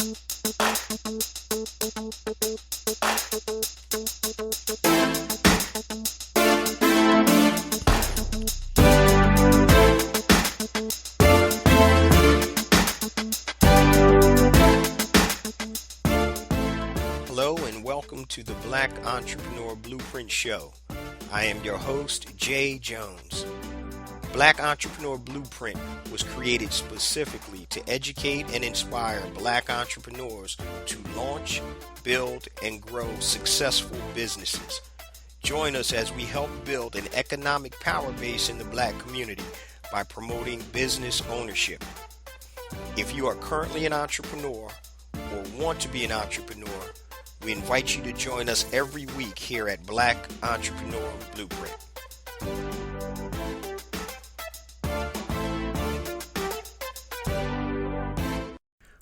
Hello and welcome to the Black Entrepreneur Blueprint Show. I am your host, Jay Jones. Black Entrepreneur Blueprint was created specifically to educate and inspire Black entrepreneurs to launch, build, and grow successful businesses. Join us as we help build an economic power base in the Black community by promoting business ownership. If you are currently an entrepreneur or want to be an entrepreneur, we invite you to join us every week here at Black Entrepreneur Blueprint.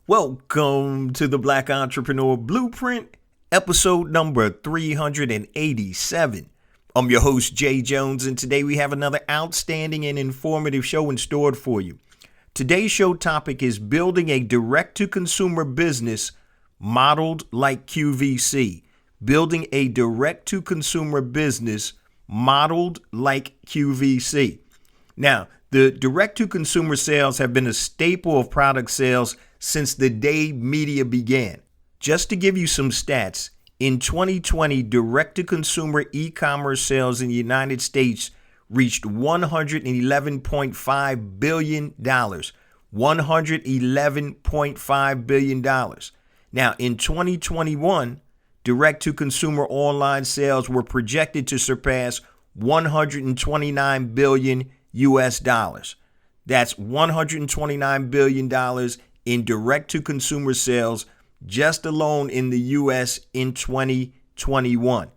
Welcome to the Black Entrepreneur Blueprint, episode number 387. I'm your host, Jay Jones, and today we have another outstanding and informative show in store for you. Today's show topic is building a direct-to-consumer business modeled like QVC. Building a direct-to-consumer business modeled like QVC. Now, the direct-to-consumer sales have been a staple of product sales since the day media began. Just to give you some stats, in 2020, direct-to-consumer e-commerce sales in the United States reached $111.5 billion. $111.5 billion. Now, in 2021, direct-to-consumer online sales were projected to surpass $129 billion US dollars. That's $129 billion in direct-to-consumer sales just alone in the US in 2021.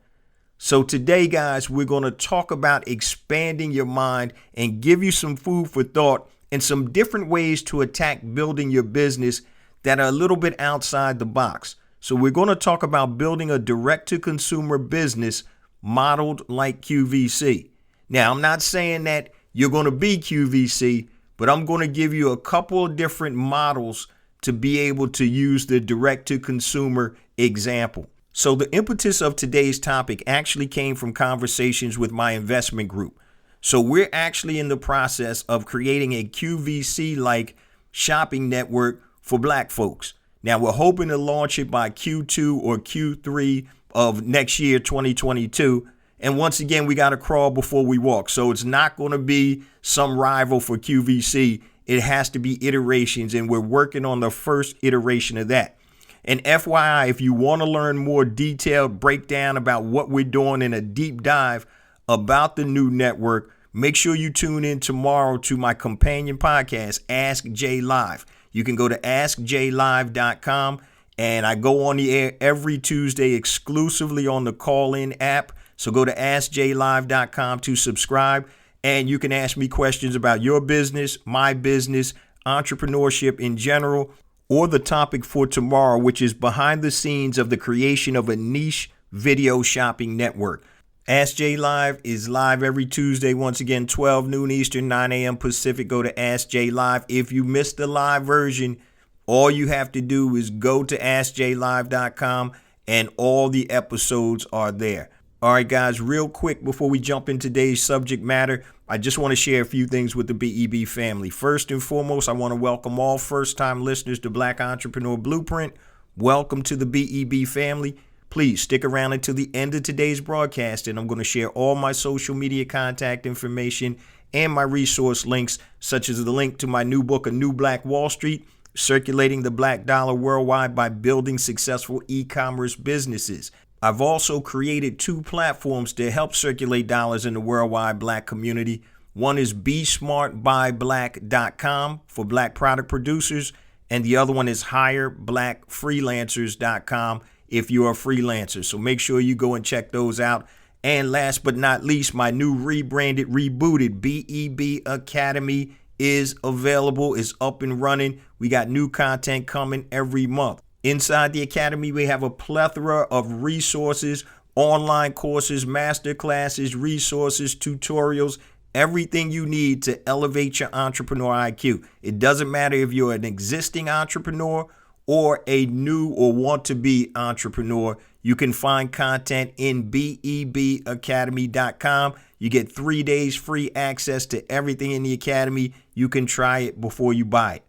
So today, guys, we're going to talk about expanding your mind and give you some food for thought and some different ways to attack building your business that are a little bit outside the box. So we're going to talk about building a direct-to-consumer business modeled like QVC. Now, I'm not saying that you're going to be QVC, but I'm going to give you a couple of different models to be able to use the direct-to-consumer example. So the impetus of today's topic actually came from conversations with my investment group. So we're actually in the process of creating a QVC-like shopping network for Black folks. Now, we're hoping to launch it by Q2 or Q3 of next year, 2022. And once again, we got to crawl before we walk. So it's not going to be some rival for QVC. It has to be iterations, and we're working on the first iteration of that. And FYI, if you want to learn more detailed breakdown about what we're doing in a deep dive about the new network, make sure you tune in tomorrow to my companion podcast, Ask J Live. You can go to askjlive.com, and I go on the air every Tuesday exclusively on the call-in app. So go to askjlive.com to subscribe, and you can ask me questions about your business, my business, entrepreneurship in general, or the topic for tomorrow, which is behind the scenes of the creation of a niche video shopping network. Ask J Live is live every Tuesday, once again, 12 noon Eastern, 9 a.m. Pacific. Go to Ask J Live. If you missed the live version, all you have to do is go to askjlive.com, and all the episodes are there. All right, guys, real quick before we jump into today's subject matter, I just want to share a few things with the BEB family. First and foremost, I want to welcome all first-time listeners to Black Entrepreneur Blueprint. Welcome to the BEB family. Please stick around until the end of today's broadcast, and I'm going to share all my social media contact information and my resource links, such as the link to my new book, A New Black Wall Street, Circulating the Black Dollar Worldwide by Building Successful E-Commerce Businesses. I've also created two platforms to help circulate dollars in the worldwide Black community. One is BeSmartByBlack.com for Black product producers, and the other one is HireBlackFreelancers.com if you're a freelancer. So make sure you go and check those out. And last but not least, my new rebranded, rebooted BEB Academy is available, is up and running. We got new content coming every month. Inside the Academy, we have a plethora of resources, online courses, master classes, resources, tutorials, everything you need to elevate your entrepreneur IQ. It doesn't matter if you're an existing entrepreneur or a new or want to be entrepreneur, you can find content in bebacademy.com. You get 3 days free access to everything in the academy. You can try it before you buy it.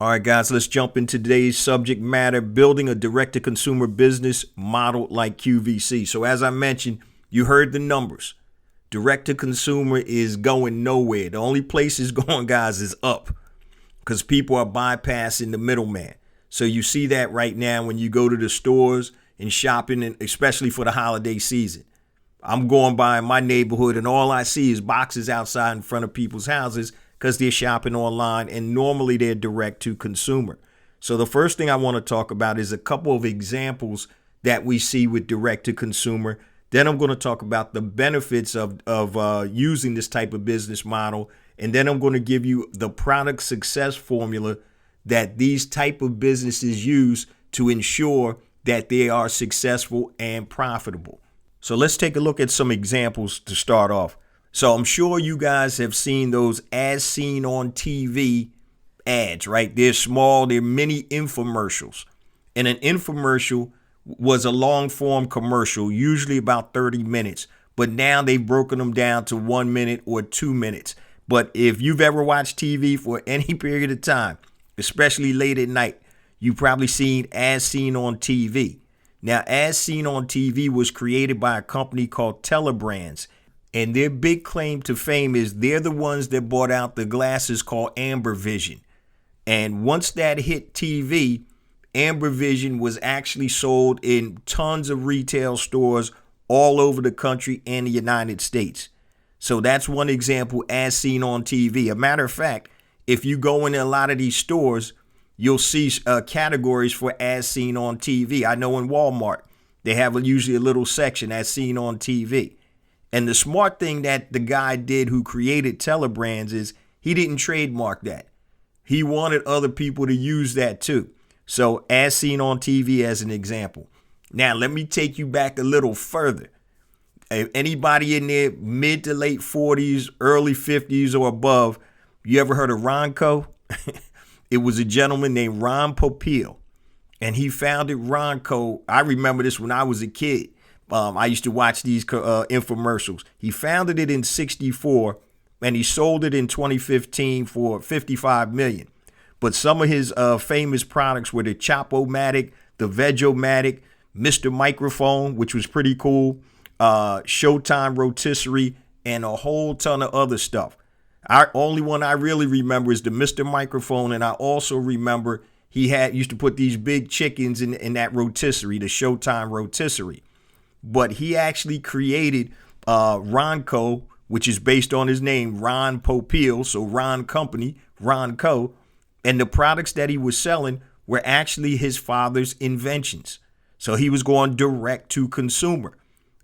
All right, guys, let's jump into today's subject matter, building a direct-to-consumer business model like QVC. So as I mentioned, you heard the numbers. Direct-to-consumer is going nowhere. The only place it's going, guys, is up because people are bypassing the middleman. So you see that right now when you go to the stores and shopping, and especially for the holiday season. I'm going by in my neighborhood and all I see is boxes outside in front of people's houses because they're shopping online and normally they're direct to consumer. So the first thing I want to talk about is a couple of examples that we see with direct to consumer. Then I'm going to talk about the benefits of using this type of business model. And then I'm going to give you the product success formula that these type of businesses use to ensure that they are successful and profitable. So let's take a look at some examples to start off. So I'm sure you guys have seen those as seen on TV ads, right? They're small, they're mini infomercials. And an infomercial was a long form commercial, usually about 30 minutes. But now they've broken them down to 1 minute or 2 minutes. But if you've ever watched TV for any period of time, especially late at night, you've probably seen as seen on TV. Now, as seen on TV was created by a company called Telebrands. And their big claim to fame is they're the ones that brought out the glasses called Amber Vision. And once that hit TV, Amber Vision was actually sold in tons of retail stores all over the country and the United States. So that's one example, as seen on TV. A matter of fact, if you go in a lot of these stores, you'll see categories for as seen on TV. I know in Walmart, they have usually a little section as seen on TV. And the smart thing that the guy did who created Telebrands is he didn't trademark that. He wanted other people to use that too. So as seen on TV as an example. Now, let me take you back a little further. If anybody in their mid to late 40s, early 50s or above, you ever heard of Ronco? It was a gentleman named Ron Popeil, and he founded Ronco. I remember this when I was a kid. I used to watch these infomercials. He founded it in '64, and he sold it in 2015 for $55 million. But some of his famous products were the Chop-O-Matic, the Veg-O-Matic, Mr. Microphone, which was pretty cool, Showtime Rotisserie, and a whole ton of other stuff. Our only one I really remember is the Mr. Microphone, and I also remember he used to put these big chickens in that rotisserie, the Showtime Rotisserie. But he actually created Ronco, which is based on his name, Ron Popeil, so Ron Company, Ronco, and the products that he was selling were actually his father's inventions. So he was going direct to consumer.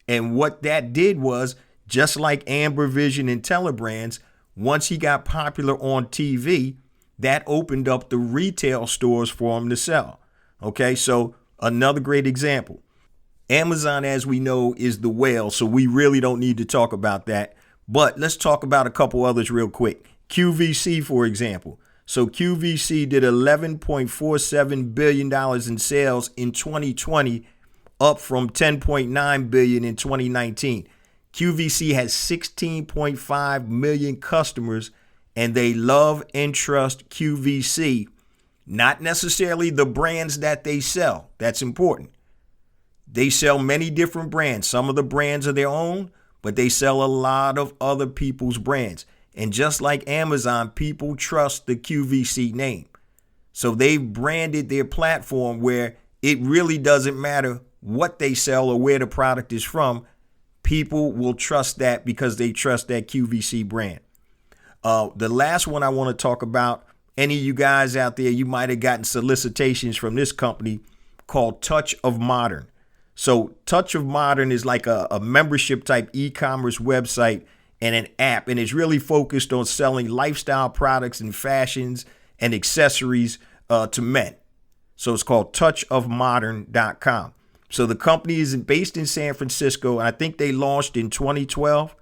And what that did was, just like Amber Vision and Telebrands, once he got popular on TV, that opened up the retail stores for him to sell. Okay, so another great example. Amazon, as we know, is the whale, so we really don't need to talk about that. But let's talk about a couple others real quick. QVC, for example. So QVC did $11.47 billion in sales in 2020, up from $10.9 billion in 2019. QVC has 16.5 million customers, and they love and trust QVC, not necessarily the brands that they sell. That's important. They sell many different brands. Some of the brands are their own, but they sell a lot of other people's brands. And just like Amazon, people trust the QVC name. So they've branded their platform where it really doesn't matter what they sell or where the product is from. People will trust that because they trust that QVC brand. The last one I want to talk about, any of you guys out there, you might have gotten solicitations from this company called Touch of Modern. So Touch of Modern is like a membership type e-commerce website and an app, and it's really focused on selling lifestyle products and fashions and accessories to men. So it's called touchofmodern.com. So the company is based in San Francisco, and I think they launched in 2012.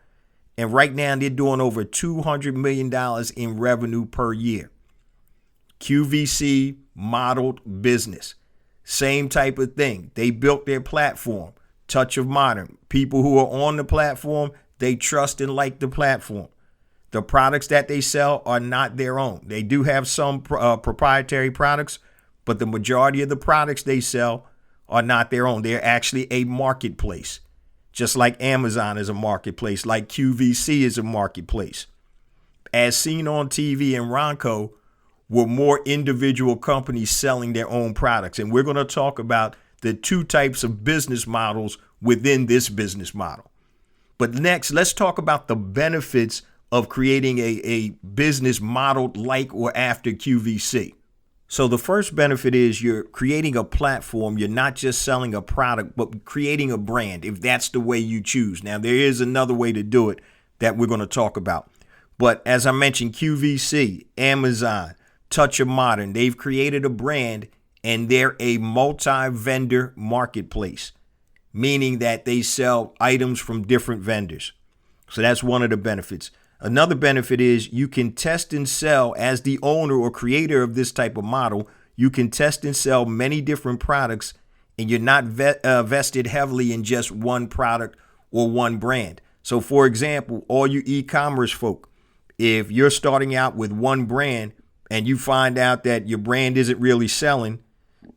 And right now they're doing over $200 million in revenue per year. QVC modeled business. Same type of thing. They built their platform, touch of modern. People who are on the platform, they trust and like the platform. The products that they sell are not their own. They do have some proprietary products, but the majority of the products they sell are not their own. They're actually a marketplace, just like Amazon is a marketplace, like QVC is a marketplace. As seen on TV in Ronco, were more individual companies selling their own products. And we're going to talk about the two types of business models within this business model. But next, let's talk about the benefits of creating a business modeled like or after QVC. So the first benefit is you're creating a platform. You're not just selling a product, but creating a brand, if that's the way you choose. Now, there is another way to do it that we're going to talk about. But as I mentioned, QVC, Amazon, Touch of Modern, they've created a brand and they're a multi-vendor marketplace, meaning that they sell items from different vendors. So that's one of the benefits. Another benefit is you can test and sell as the owner or creator of this type of model. You can test and sell many different products and you're not vested heavily in just one product or one brand. So for example, all you e-commerce folk, if you're starting out with one brand and you find out that your brand isn't really selling,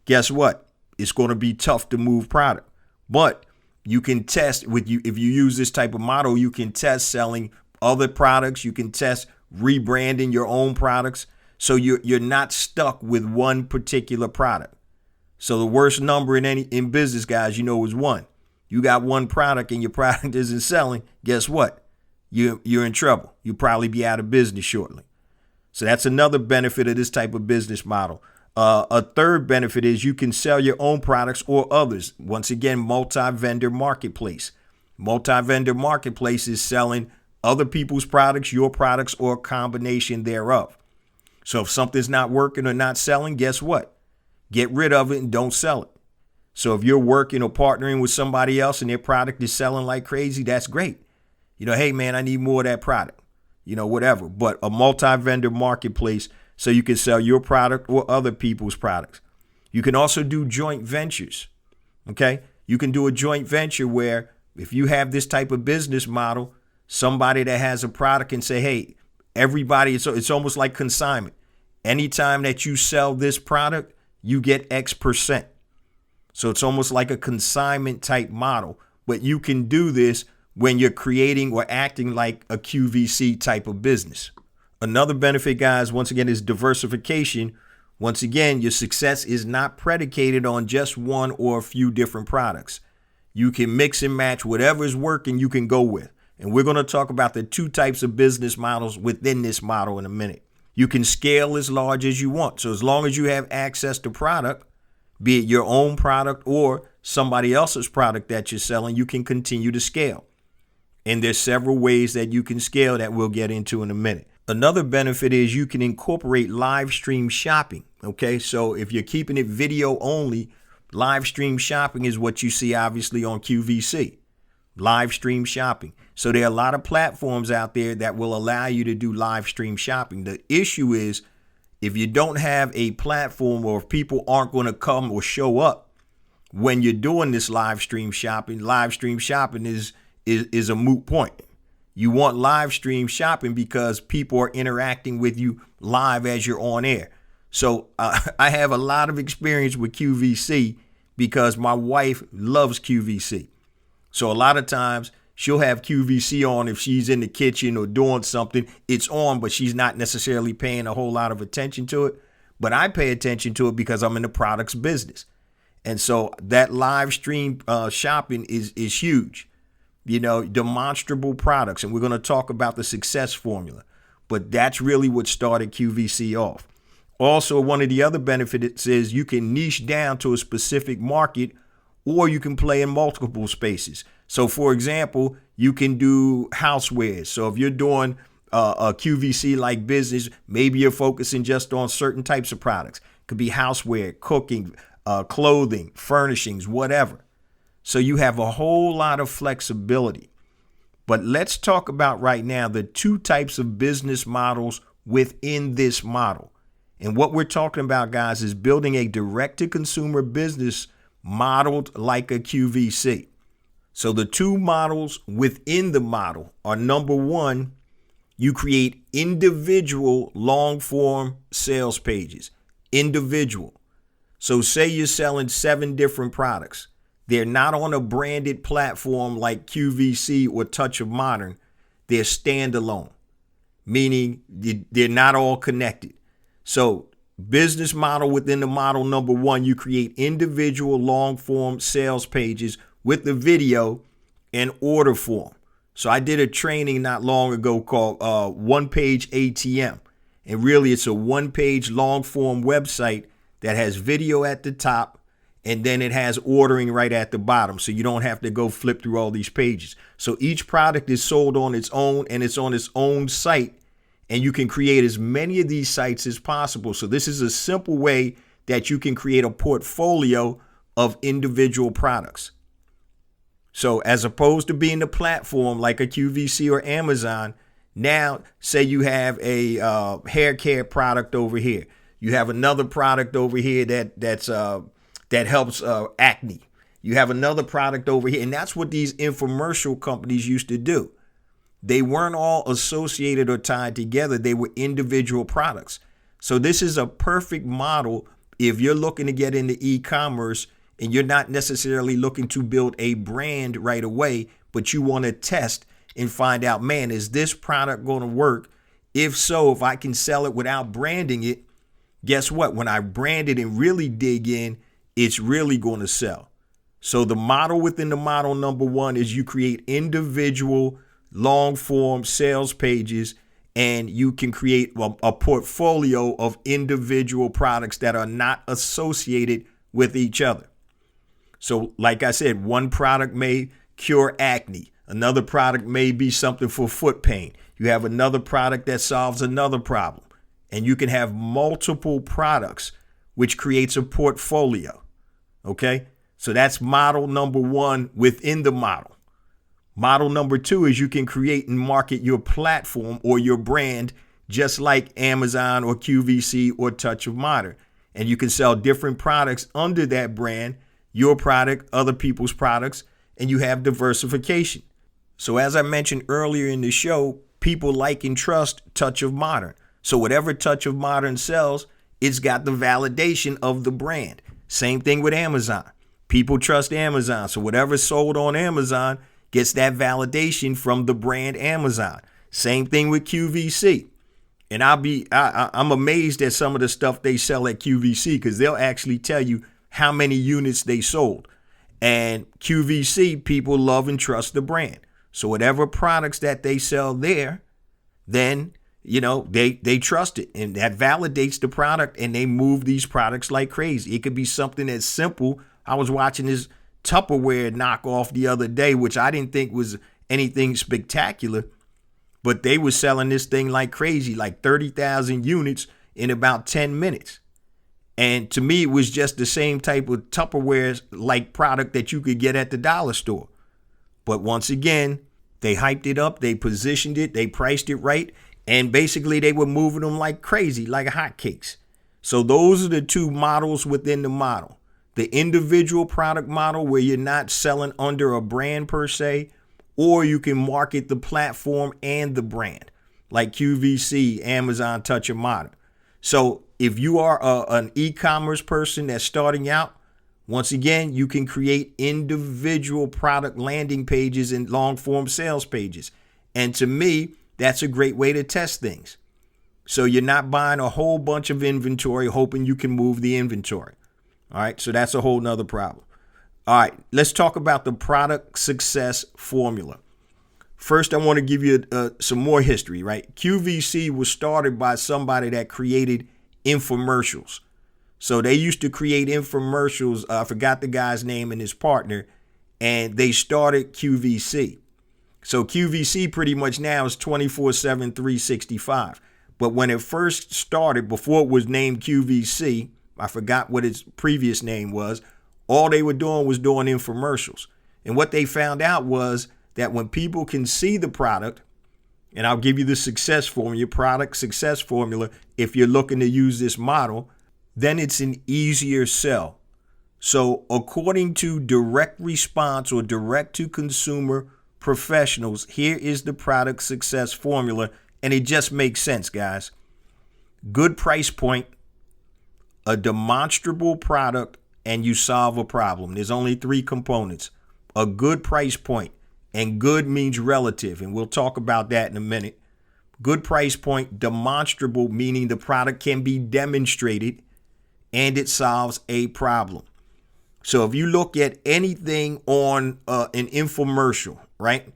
guess what? It's going to be tough to move product. But you can test with you if you use this type of model, you can test selling other products. You can test rebranding your own products. So you're not stuck with one particular product. So the worst number in business, guys, is one. You got one product and your product isn't selling. Guess what? You're in trouble. You'll probably be out of business shortly. So that's another benefit of this type of business model. A third benefit is you can sell your own products or others. Once again, multi-vendor marketplace. Multi-vendor marketplace is selling other people's products, your products, or a combination thereof. So if something's not working or not selling, guess what? Get rid of it and don't sell it. So if you're working or partnering with somebody else and their product is selling like crazy, that's great. Hey, man, I need more of that product, whatever. But a multi-vendor marketplace so you can sell your product or other people's products. You can also do joint ventures. Okay. You can do a joint venture where if you have this type of business model, somebody that has a product can say, hey, everybody, it's almost like consignment. Anytime that you sell this product, you get X%. So it's almost like a consignment type model, but you can do this when you're creating or acting like a QVC type of business. Another benefit, guys, once again, is diversification. Once again, your success is not predicated on just one or a few different products. You can mix and match whatever is working, you can go with. And we're going to talk about the two types of business models within this model in a minute. You can scale as large as you want. So as long as you have access to product, be it your own product or somebody else's product that you're selling, you can continue to scale. And there's several ways that you can scale that we'll get into in a minute. Another benefit is you can incorporate live stream shopping. Okay, so if you're keeping it video only, live stream shopping is what you see obviously on QVC. Live stream shopping. So there are a lot of platforms out there that will allow you to do live stream shopping. The issue is if you don't have a platform or if people aren't going to come or show up when you're doing this live stream shopping is a moot point. You want live stream shopping because people are interacting with you live as you're on air. So I have a lot of experience with QVC because my wife loves QVC. So a lot of times she'll have QVC on if she's in the kitchen or doing something. It's on, but she's not necessarily paying a whole lot of attention to it. But I pay attention to it because I'm in the products business. And so that live stream shopping is huge. Demonstrable products. And we're going to talk about the success formula. But that's really what started QVC off. Also, one of the other benefits is you can niche down to a specific market or you can play in multiple spaces. So, for example, you can do housewares. So if you're doing a QVC-like business, maybe you're focusing just on certain types of products. It could be houseware, cooking, clothing, furnishings, whatever. So you have a whole lot of flexibility. But let's talk about right now the two types of business models within this model. And what we're talking about, guys, is building a direct-to-consumer business modeled like a QVC. So the two models within the model are, number one, you create individual long-form sales pages. Individual. So say you're selling 7 different products. They're not on a branded platform like QVC or Touch of Modern. They're standalone, meaning they're not all connected. So business model within the model, number one, you create individual long-form sales pages with the video and order form. So I did a training not long ago called One Page ATM. And really, it's a one-page long-form website that has video at the top, and then it has ordering right at the bottom. So you don't have to go flip through all these pages. So each product is sold on its own, and it's on its own site. And you can create as many of these sites as possible. So this is a simple way that you can create a portfolio of individual products. So as opposed to being a platform like a QVC or Amazon, now say you have a hair care product over here. You have another product over here that helps acne. You have another product over here. And that's what these infomercial companies used to do. They weren't all associated or tied together. They were individual products. So this is a perfect model if you're looking to get into e-commerce and you're not necessarily looking to build a brand right away, but you want to test and find out, man, is this product going to work? If so, if I can sell it without branding it, guess what? When I brand it and really dig in, it's really going to sell. So the model within the model, number one, is you create individual long form sales pages, and you can create a portfolio of individual products that are not associated with each other. So like I said, one product may cure acne. Another product may be something for foot pain. You have another product that solves another problem. And you can have multiple products, which creates a portfolio. Okay? So that's model number one within the model. Model number two is you can create and market your platform or your brand just like Amazon or QVC or Touch of Modern. And you can sell different products under that brand, your product, other people's products, and you have diversification. So as I mentioned earlier in the show, people like and trust Touch of Modern. So whatever Touch of Modern sells, it's got the validation of the brand. Same thing with Amazon. People trust Amazon. So whatever's sold on Amazon gets that validation from the brand Amazon. Same thing with QVC. And I'm amazed at some of the stuff they sell at QVC because they'll actually tell you how many units they sold. And QVC, people love and trust the brand. So whatever products that they sell there, then, they trust it. And that validates the product, and they move these products like crazy. It could be something as simple. I was watching this Tupperware knockoff the other day, which I didn't think was anything spectacular, but they were selling this thing like crazy, like 30,000 units in about 10 minutes. And to me, it was just the same type of Tupperware like product that you could get at the dollar store. But once again, they hyped it up, they positioned it, they priced it right, and basically they were moving them like crazy, like hotcakes. So those are the two models within the model. The individual product model where you're not selling under a brand per se, or you can market the platform and the brand like QVC, Amazon, Touch of Modern. So if you are an e-commerce person that's starting out, once again, you can create individual product landing pages and long form sales pages. And to me, that's a great way to test things. So you're not buying a whole bunch of inventory hoping you can move the inventory. All right, so that's a whole nother problem. All right, let's talk about the product success formula. First, I want to give you some more history, right? QVC was started by somebody that created infomercials. So they used to create infomercials. I forgot the guy's name and his partner, and they started QVC. So QVC pretty much now is 24/7, 365. But when it first started, before it was named QVC, I forgot what its previous name was, all they were doing was doing infomercials. And what they found out was that when people can see the product, And I'll give you the success formula, your product success formula. If you're looking to use this model, then it's an easier sell. So according to direct response or direct to consumer professionals, here is the product success formula. And it just makes sense, guys. Good price point, a demonstrable product, and you solve a problem. There's only 3 components. A good price point, and good means relative, and we'll talk about that in a minute. Good price point, demonstrable, meaning the product can be demonstrated, and it solves a problem. So if you look at anything on an infomercial, right,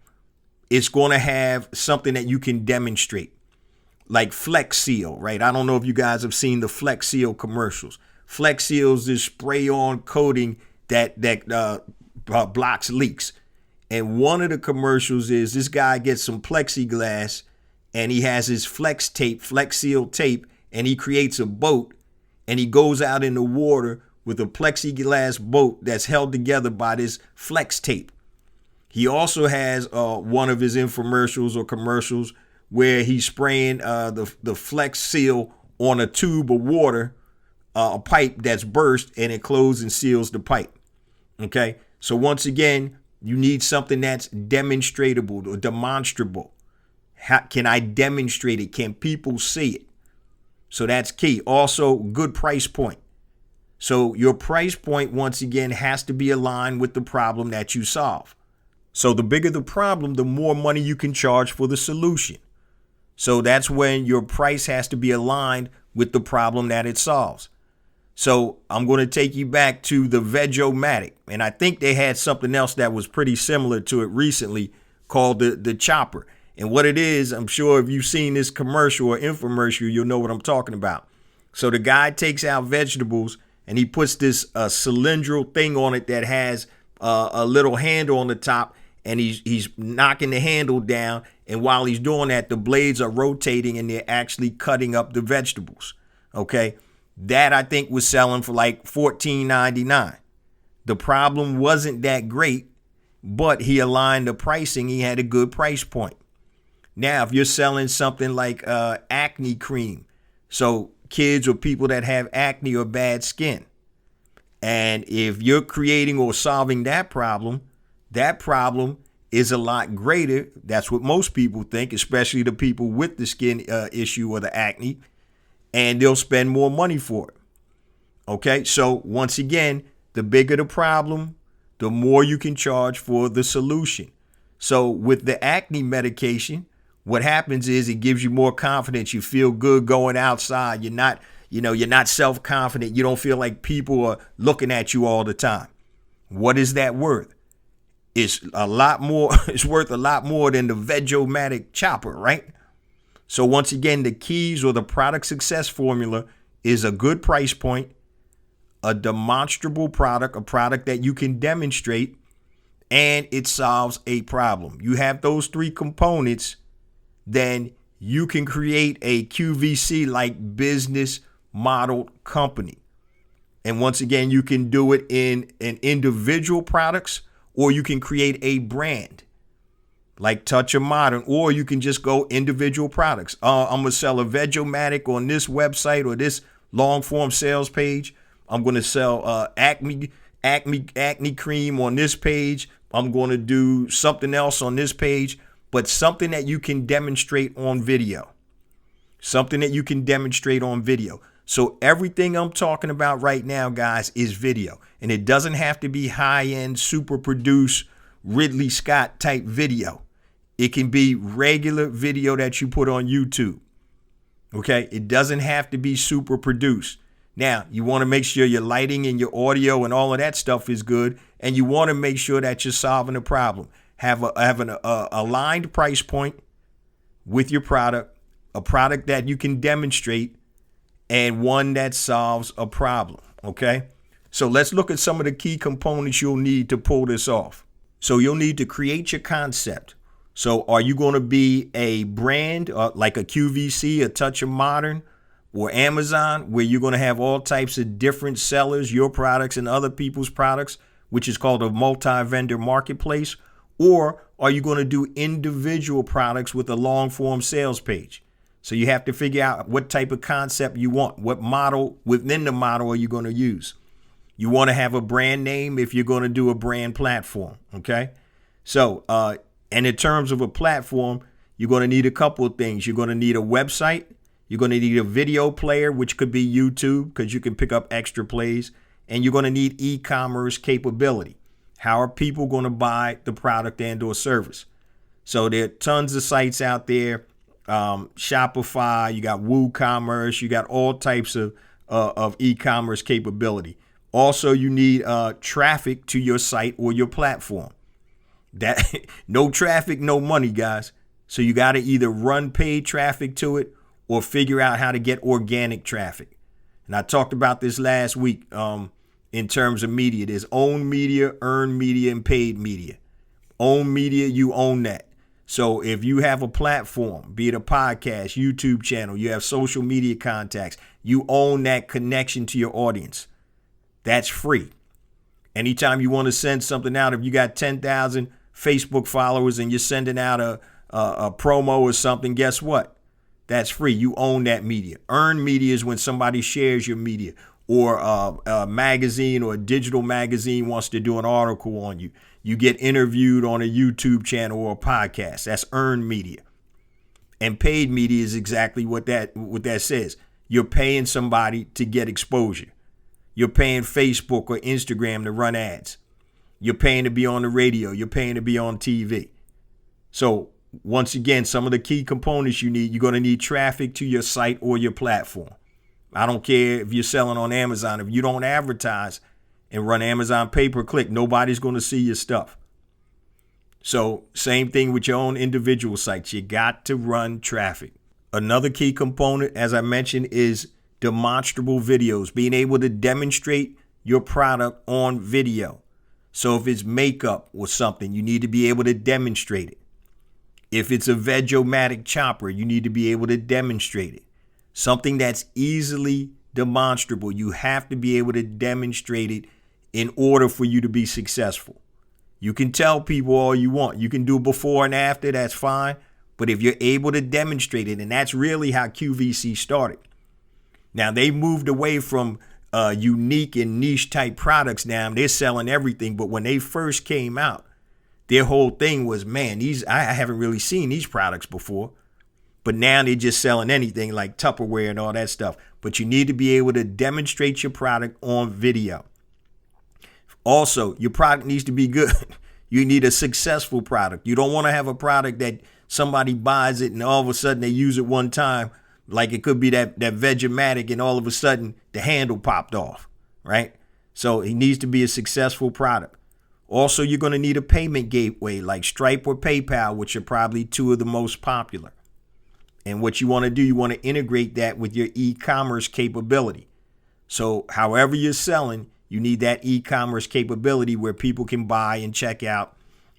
it's going to have something that you can demonstrate, like Flex Seal, right? I don't know if you guys have seen the Flex Seal commercials. Flex Seal is this spray-on coating that blocks leaks. And one of the commercials is this guy gets some plexiglass and he has his Flex tape, Flex Seal tape, and he creates a boat and he goes out in the water with a plexiglass boat that's held together by this Flex tape. He also has one of his infomercials or commercials where he's spraying the Flex Seal on a tube of water, a pipe that's burst, and it closes and seals the pipe. Okay, so once again, you need something that's demonstratable or demonstrable. How can I demonstrate it? Can people see it? So that's key. Also, good price point. So your price point, once again, has to be aligned with the problem that you solve. So the bigger the problem, the more money you can charge for the solution. So that's when your price has to be aligned with the problem that it solves. So I'm going to take you back to the Veg-O-Matic. And I think they had something else that was pretty similar to it recently called the chopper. And what it is, I'm sure if you've seen this commercial or infomercial, you'll know what I'm talking about. So the guy takes out vegetables and he puts this cylindrical thing on it that has a little handle on the top, and he's knocking the handle down. And while he's doing that, the blades are rotating and they're actually cutting up the vegetables. Okay. That I think was selling for like $14.99. The problem wasn't that great, but he aligned the pricing. He had a good price point. Now, if you're selling something like acne cream, so kids or people that have acne or bad skin, and if you're creating or solving that problem is a lot greater. That's what most people think, especially the people with the skin issue or the acne. And they'll spend more money for it. Okay, so once again, the bigger the problem, the more you can charge for the solution. So with the acne medication, what happens is it gives you more confidence. You feel good going outside. You're not self-confident. You don't feel like people are looking at you all the time. What is that worth? It's a lot more. It's worth a lot more than the Veg-O-Matic chopper, right? So once again, the keys or the product success formula is a good price point, a demonstrable product, a product that you can demonstrate, and it solves a problem. You have those 3 components, then you can create a QVC like business model company. And once again, you can do it in an individual products, or you can create a brand like Touch of Modern, or you can just go individual products. I'm going to sell a Veg-O-Matic on this website or this long form sales page. I'm going to sell acne cream on this page. I'm going to do something else on this page, but something that you can demonstrate on video. Something that you can demonstrate on video. So everything I'm talking about right now, guys, is video. And it doesn't have to be high-end, super produced, Ridley Scott type video. It can be regular video that you put on YouTube. Okay, it doesn't have to be super produced. Now, you want to make sure your lighting and your audio and all of that stuff is good, and you want to make sure that you're solving a problem. Have an aligned price point with your product, a product that you can demonstrate, and one that solves a problem. Okay, so let's look at some of the key components you'll need to pull this off. So you'll need to create your concept. So are you going to be a brand like a QVC, a Touch of Modern, or Amazon, where you're going to have all types of different sellers, your products and other people's products, which is called a multi-vendor marketplace? Or are you going to do individual products with a long form sales page? So you have to figure out what type of concept you want. What model within the model are you going to use? You want to have a brand name if you're going to do a brand platform. Okay. So, and in terms of a platform, you're going to need a couple of things. You're going to need a website. You're going to need a video player, which could be YouTube because you can pick up extra plays. And you're going to need e-commerce capability. How are people going to buy the product and or service? So there are tons of sites out there. Shopify, you got WooCommerce, you got all types of e-commerce capability. Also, you need traffic to your site or your platform. That no traffic, no money, guys. So you got to either run paid traffic to it or figure out how to get organic traffic. And I talked about this last week in terms of media. There's owned media, earned media, and paid media. Owned media, you own that. So if you have a platform, be it a podcast, YouTube channel, you have social media contacts, you own that connection to your audience. That's free. Anytime you want to send something out, if you got 10,000 Facebook followers and you're sending out a promo or something, guess what? That's free. You own that media. Earned media is when somebody shares your media, or a magazine or a digital magazine wants to do an article on you. You get interviewed on a YouTube channel or a podcast. That's earned media. And paid media is exactly what that says. You're paying somebody to get exposure. You're paying Facebook or Instagram to run ads. You're paying to be on the radio. You're paying to be on TV. So once again, some of the key components you're going to need traffic to your site or your platform. I don't care if you're selling on Amazon. If you don't advertise and run Amazon pay-per-click, nobody's going to see your stuff. So same thing with your own individual sites. You got to run traffic. Another key component, as I mentioned, is demonstrable videos, being able to demonstrate your product on video. So if it's makeup or something, you need to be able to demonstrate it. If it's a Veg-O-Matic chopper, you need to be able to demonstrate it. Something that's easily demonstrable. You have to be able to demonstrate it in order for you to be successful. You can tell people all you want. You can do before and after, that's fine. But if you're able to demonstrate it, and that's really how QVC started. Now, they moved away from unique and niche type products now. They're selling everything. But when they first came out, their whole thing was, man, I haven't really seen these products before. But now they're just selling anything like Tupperware and all that stuff. But you need to be able to demonstrate your product on video. Also, your product needs to be good. You need a successful product. You don't want to have a product that somebody buys it and all of a sudden they use it one time. Like it could be that Veg-O-Matic and all of a sudden the handle popped off, right? So it needs to be a successful product. Also, you're going to need a payment gateway like Stripe or PayPal, which are probably two of the most popular. And what you want to do, you want to integrate that with your e-commerce capability. So however you're selling, you need that e-commerce capability where people can buy and check out,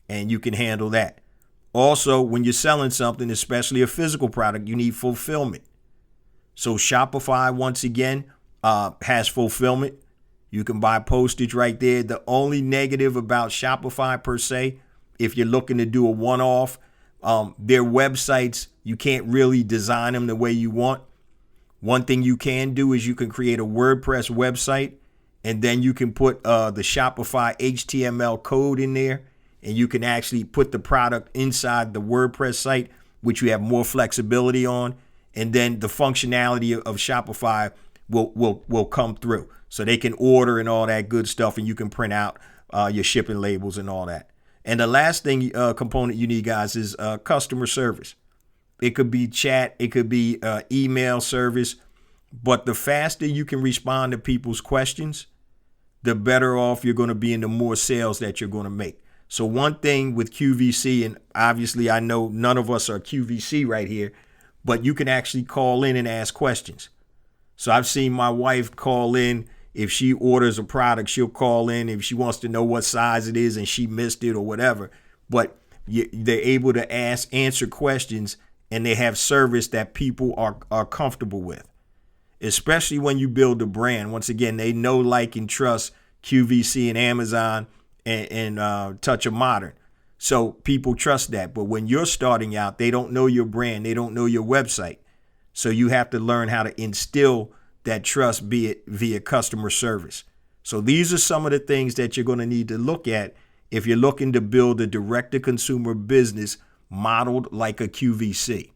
and you can handle that. Also, when you're selling something, especially a physical product, you need fulfillment. So Shopify, once again, has fulfillment. You can buy postage right there. The only negative about Shopify per se, if you're looking to do a one-off, their websites, you can't really design them the way you want. One thing you can do is you can create a WordPress website, and then you can put the Shopify HTML code in there, and you can actually put the product inside the WordPress site, which you have more flexibility on. And then the functionality of Shopify will come through. So they can order and all that good stuff, and you can print out your shipping labels and all that. And the last thing component you need, guys, is customer service. It could be chat, it could be email service, but the faster you can respond to people's questions, the better off you're going to be and the more sales that you're going to make. So one thing with QVC, and obviously I know none of us are QVC right here, but you can actually call in and ask questions. So I've seen my wife call in. If she orders a product, she'll call in if she wants to know what size it is and she missed it or whatever. But they're able to answer questions, and they have service that people are comfortable with, especially when you build a brand. Once again, they know, like, and trust QVC and Amazon and Touch of Modern. So people trust that. But when you're starting out, they don't know your brand. They don't know your website. So you have to learn how to instill that trust, be it via customer service. So these are some of the things that you're going to need to look at if you're looking to build a direct-to-consumer business modeled like a QVC.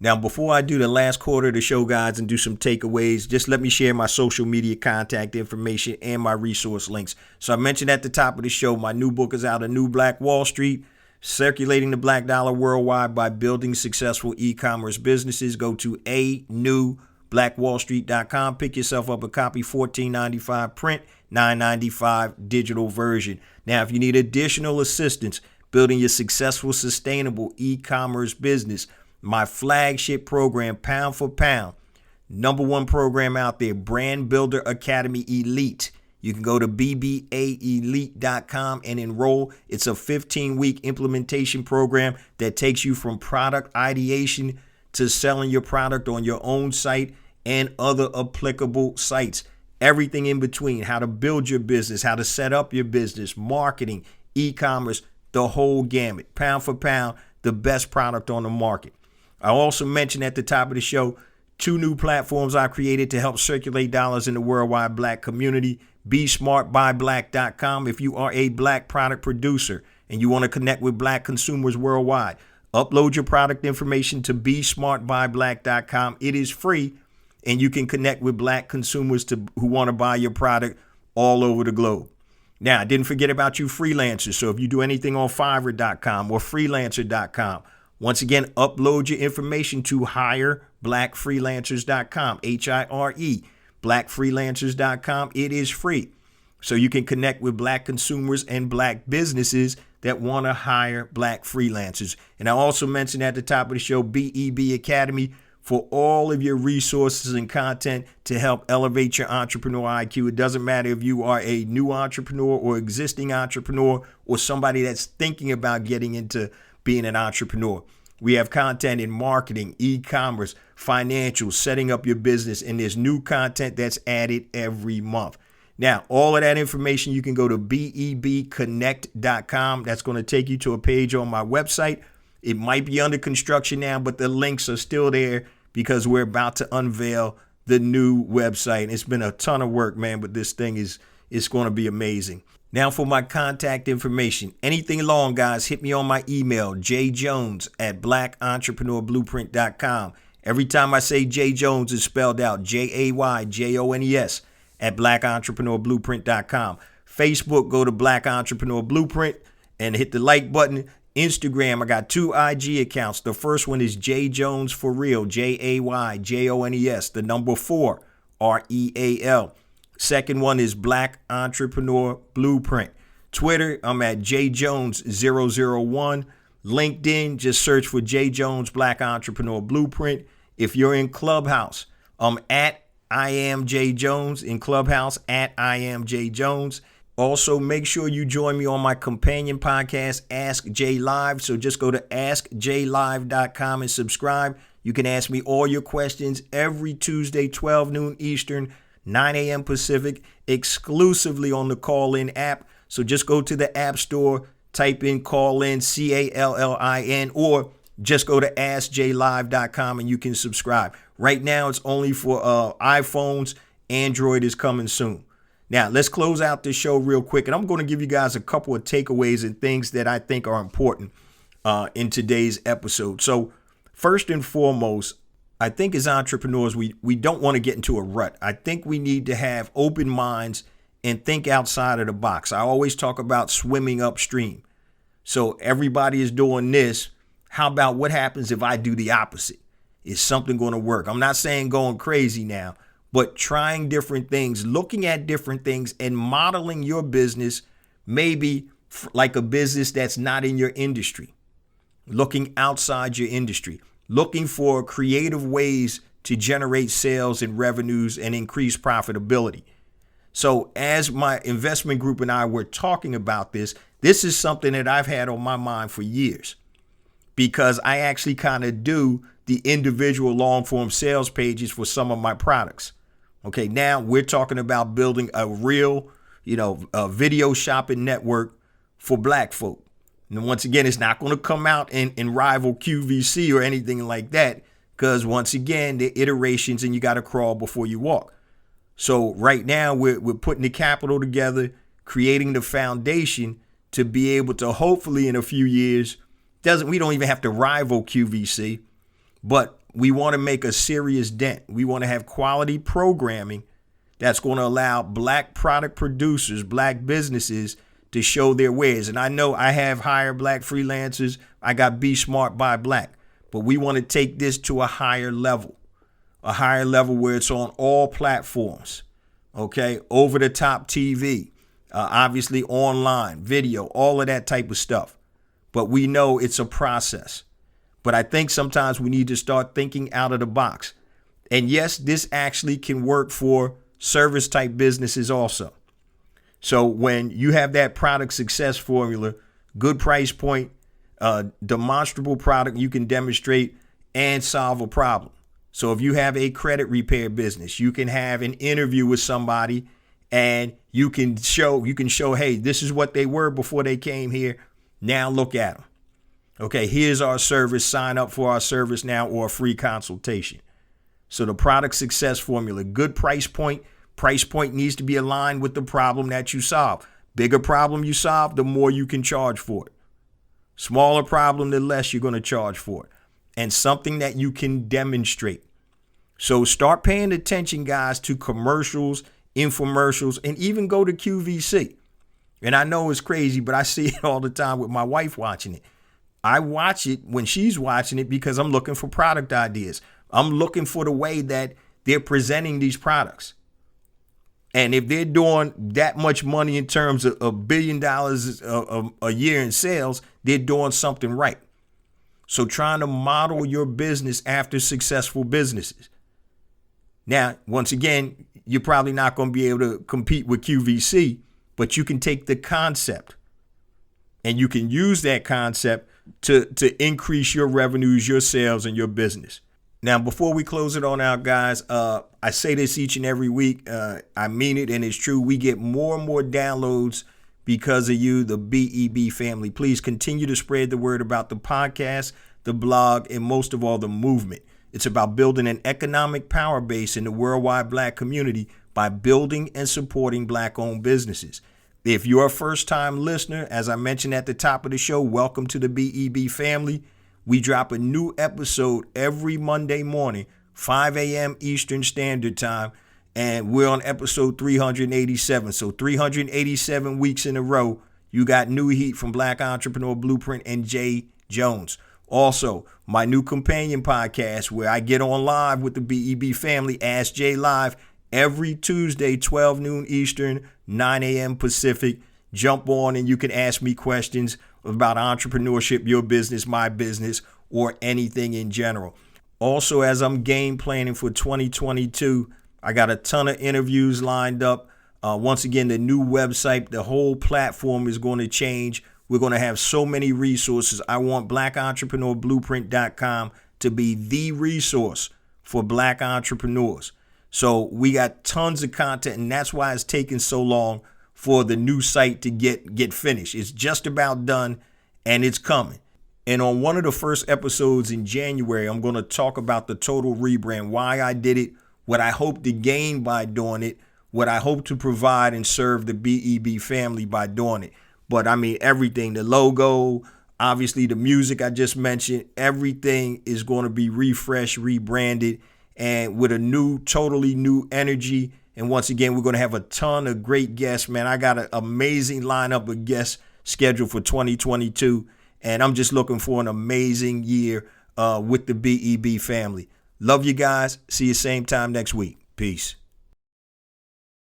Now, before I do the last quarter of the show, guys, and do some takeaways, just let me share my social media contact information and my resource links. So I mentioned at the top of the show, my new book is out, A New Black Wall Street, Circulating the Black Dollar Worldwide by Building Successful E-Commerce Businesses. Go to anewblackwallstreet.com. Pick yourself up a copy, $14.95 print, $9.95 digital version. Now, if you need additional assistance building your successful, sustainable e-commerce business, my flagship program, Pound for Pound, #1 program out there, Brand Builder Academy Elite. You can go to bbaelite.com and enroll. It's a 15-week implementation program that takes you from product ideation to selling your product on your own site and other applicable sites. Everything in between, how to build your business, how to set up your business, marketing, e-commerce, the whole gamut. Pound for pound, the best product on the market. I also mentioned at the top of the show, 2 new platforms I created to help circulate dollars in the worldwide Black community. BeSmartByBlack.com. If you are a Black product producer and you want to connect with Black consumers worldwide, upload your product information to BeSmartByBlack.com. It is free, and you can connect with Black consumers who want to buy your product all over the globe. Now, I didn't forget about you freelancers. So if you do anything on Fiverr.com or Freelancer.com, once again, upload your information to HireBlackFreelancers.com, HIRE, BlackFreelancers.com. It is free. So you can connect with Black consumers and Black businesses that want to hire Black freelancers. And I also mentioned at the top of the show, BEB Academy, for all of your resources and content to help elevate your entrepreneur IQ. It doesn't matter if you are a new entrepreneur or existing entrepreneur or somebody that's thinking about getting into being an entrepreneur. We have content in marketing, e-commerce, financial, setting up your business, and there's new content that's added every month. Now, all of that information, you can go to bebconnect.com. That's going to take you to a page on my website. It might be under construction now, but the links are still there because we're about to unveil the new website. It's been a ton of work, man, but this thing it's going to be amazing. Now for my contact information. Anything long, guys, hit me on my email, jjones@blackentrepreneurblueprint.com. Every time I say J Jones, is spelled out JAYJONES at blackentrepreneurblueprint.com. Facebook, go to Black Entrepreneur Blueprint and hit the like button. Instagram, I got 2 IG accounts. The first one is J Jones for real, JAYJONES, the number 4, REAL. Second one is Black Entrepreneur Blueprint. Twitter, I'm at JJones001. LinkedIn, just search for J Jones Black Entrepreneur Blueprint. If you're in Clubhouse, I'm at I am J Jones in Clubhouse, at I am J Jones. Also, make sure you join me on my companion podcast, Ask J Live. So just go to askjlive.com and subscribe. You can ask me all your questions every Tuesday, 12 noon Eastern, 9 a.m. Pacific, exclusively on the Call-In app. So just go to the App Store, type in Call-In, CALLIN, or just go to askjlive.com and you can subscribe. Right now, it's only for iPhones. Android is coming soon. Now, let's close out this show real quick, and I'm going to give you guys a couple of takeaways and things that I think are important in today's episode. So first and foremost, I think as entrepreneurs, we don't want to get into a rut. I think we need to have open minds and think outside of the box. I always talk about swimming upstream. So everybody is doing this. How about what happens if I do the opposite? Is something going to work? I'm not saying going crazy now, but trying different things, looking at different things and modeling your business, maybe like a business that's not in your industry, looking outside your industry, looking for creative ways to generate sales and revenues and increase profitability. So as my investment group and I were talking about this is something that I've had on my mind for years, because I actually kind of do the individual long form sales pages for some of my products. Okay, now we're talking about building a real, a video shopping network for Black folk. And once again, it's not going to come out and rival QVC or anything like that, because once again, the iterations and you got to crawl before you walk. So right now we're putting the capital together, creating the foundation to be able to hopefully in a few years, we don't even have to rival QVC, but we want to make a serious dent. We want to have quality programming that's going to allow black product producers, black businesses to show their wares. And I know I have hired black freelancers. I got Be Smart by Black, but we want to take this to a higher level where it's on all platforms. Okay. Over the top TV, obviously online, video, all of that type of stuff. But we know it's a process. But I think sometimes we need to start thinking out of the box. And yes, this actually can work for service type businesses also. So when you have that product success formula, good price point, demonstrable product you can demonstrate and solve a problem. So if you have a credit repair business, you can have an interview with somebody and you can show, hey, this is what they were before they came here. Now look at them. Okay, here's our service. Sign up for our service now or a free consultation. So the product success formula, good price point. Price point needs to be aligned with the problem that you solve. Bigger problem you solve, the more you can charge for it. Smaller problem, the less you're going to charge for it. And something that you can demonstrate. So start paying attention, guys, to commercials, infomercials, and even go to QVC. And I know it's crazy, but I see it all the time with my wife watching it. I watch it when she's watching it because I'm looking for product ideas. I'm looking for the way that they're presenting these products. And if they're doing that much money in terms of $1 billion a year in sales, they're doing something right. So trying to model your business after successful businesses. Now, once again, you're probably not going to be able to compete with QVC, but you can take the concept and you can use that concept to increase your revenues, your sales, and your business. Now, before we close it on out, guys, I say this each and every week. I mean it, and it's true. We get more and more downloads because of you, the BEB family. Please continue to spread the word about the podcast, the blog, and most of all, the movement. It's about building an economic power base in the worldwide black community by building and supporting black-owned businesses. If you're a first-time listener, as I mentioned at the top of the show, welcome to the BEB family. We drop a new episode every Monday morning, 5 a.m. Eastern Standard Time, and we're on episode 387. So 387 weeks in a row, you got new heat from Black Entrepreneur Blueprint and Jay Jones. Also, my new companion podcast where I get on live with the BEB family, Ask Jay Live, every Tuesday, 12 noon Eastern, 9 a.m. Pacific. Jump on and you can ask me questions about entrepreneurship, your business, my business, or anything in general. Also, as I'm game planning for 2022, I got a ton of interviews lined up. Once again, the new website, the whole platform is going to change. We're going to have so many resources. I want blackentrepreneurBlueprint.com to be the resource for black entrepreneurs. So we got tons of content, and that's why it's taking so long for the new site to get finished. It's just about done, and it's coming. And on one of the first episodes in January, I'm going to talk about the total rebrand, why I did it, what I hope to gain by doing it, what I hope to provide and serve the BEB family by doing it. But I mean, everything, the logo, obviously the music I just mentioned, everything is going to be refreshed, rebranded, and with a totally new energy. And once again, we're going to have a ton of great guests, man. I got an amazing lineup of guests scheduled for 2022. And I'm just looking for an amazing year with the BEB family. Love you guys. See you same time next week. Peace.